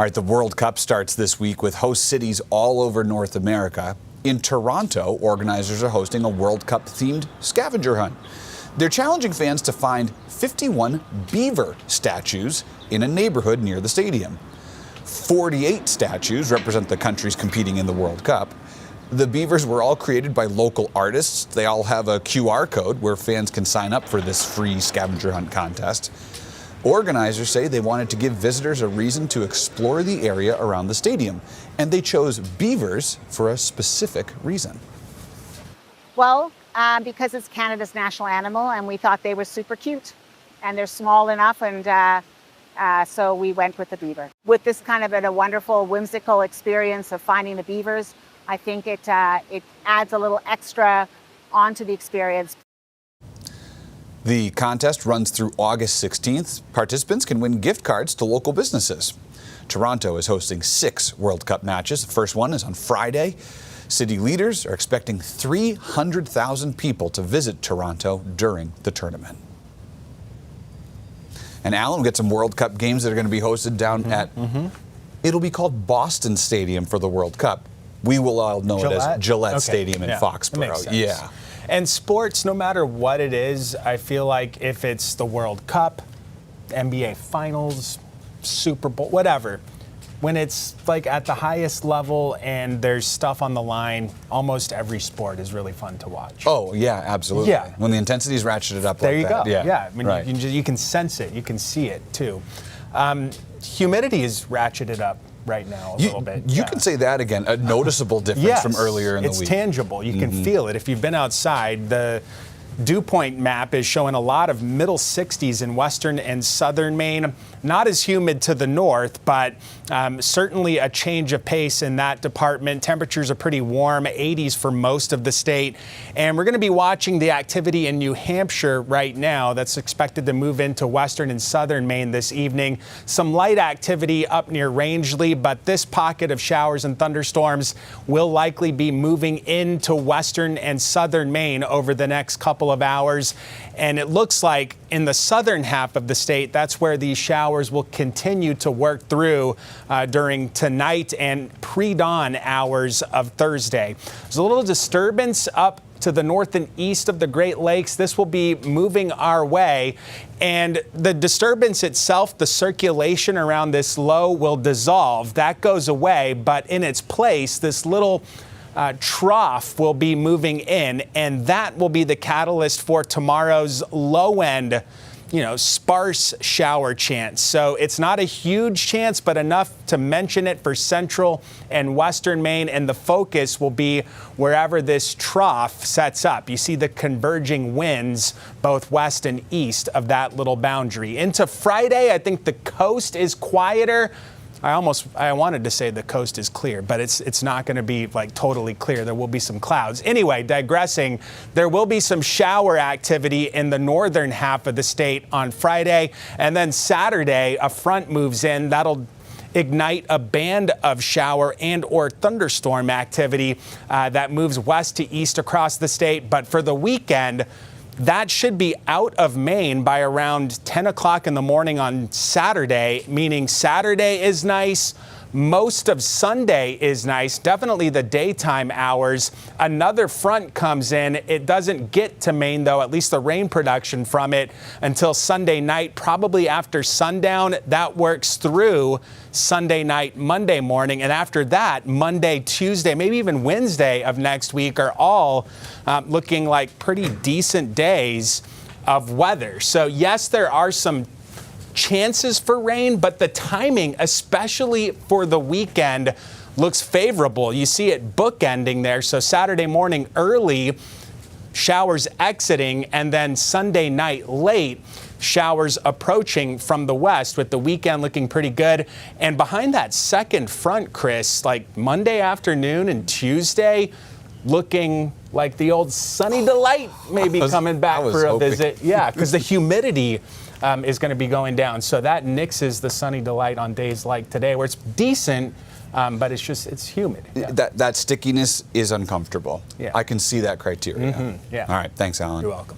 All right, the World Cup starts this week with host cities all over North America. In Toronto, organizers are hosting a World Cup-themed scavenger hunt. They're challenging fans to find 51 beaver statues in a neighborhood near the stadium. 48 statues represent the countries competing in the World Cup. The beavers were all created by local artists. They all have a QR code where fans can sign up for this free scavenger hunt contest. Organizers say they wanted to give visitors a reason to explore the area around the stadium, and they chose beavers for a specific reason. Well, because it's Canada's national animal, and we thought they were super cute, and they're small enough, and so we went with the beaver. With this kind of a wonderful, whimsical experience of finding the beavers, I think it adds a little extra onto the experience. The contest runs through August 16th. Participants can win gift cards to local businesses. Toronto is hosting 6 World Cup matches. The first one is on Friday. City leaders are expecting 300,000 people to visit Toronto during the tournament. And Alan will get some World Cup games that are going to be hosted down at, it'll be called Boston Stadium for the World Cup. We will all know it as Gillette Stadium in Foxborough. Yeah. And sports, no matter what it is, I feel like if it's the World Cup, NBA Finals, Super Bowl, whatever, when it's like at the highest level and there's stuff on the line, almost every sport is really fun to watch. Oh, yeah, absolutely. Yeah. When the intensity is ratcheted up there like that. There you go. Yeah. I mean, you can sense it. You can see it, too. Humidity is ratcheted up right now a little bit. You can say that again, a noticeable difference from earlier in the week. It's tangible. You can feel it. If you've been outside, the dew point map is showing a lot of middle 60s in western and southern Maine. Not as humid to the north, but certainly a change of pace in that department. Temperatures are pretty warm, 80s for most of the state. And we're going to be watching the activity in New Hampshire right now that's expected to move into western and southern Maine this evening. Some light activity up near Rangeley, but this pocket of showers and thunderstorms will likely be moving into western and southern Maine over the next couple of hours. And it looks like in the southern half of the state, that's where these showers will continue to work through during tonight and pre-dawn hours of Thursday. There's a little disturbance up to the north and east of the Great Lakes. This will be moving our way. And the disturbance itself, the circulation around this low will dissolve. That goes away. But in its place, this little trough will be moving in, and that will be the catalyst for tomorrow's low end, sparse shower chance. So it's not a huge chance, but enough to mention it for central and western Maine, and the focus will be wherever this trough sets up. You see the converging winds both west and east of that little boundary. Into Friday, I think the coast is quieter. I wanted to say the coast is clear, but it's not going to be like totally clear. There will be some clouds. Anyway, digressing, there will be some shower activity in the northern half of the state on Friday, and then Saturday a front moves in that'll ignite a band of shower and or thunderstorm activity that moves west to east across the state. But for the weekend, that should be out of Maine by around 10 o'clock in the morning on Saturday, meaning Saturday is nice. Most of Sunday is nice, definitely the daytime hours. Another front comes in. It doesn't get to Maine, though, at least the rain production from it, until Sunday night, probably after sundown. That works through Sunday night, Monday morning. And after that, Monday, Tuesday, maybe even Wednesday of next week are all looking like pretty decent days of weather. So, yes, there are some chances for rain, but the timing, especially for the weekend, looks favorable. You see it bookending there. So Saturday morning early, showers exiting, and then Sunday night late, showers approaching from the west, with the weekend looking pretty good. And behind that second front, Chris, like Monday afternoon and Tuesday, looking like the old sunny delight maybe coming back for a visit. Yeah, because the humidity is going to be going down. So that nixes the sunny delight on days like today, where it's decent, but it's humid. Yeah. That stickiness is uncomfortable. Yeah. I can see that criteria. Yeah. All right. Thanks, Alan. You're welcome.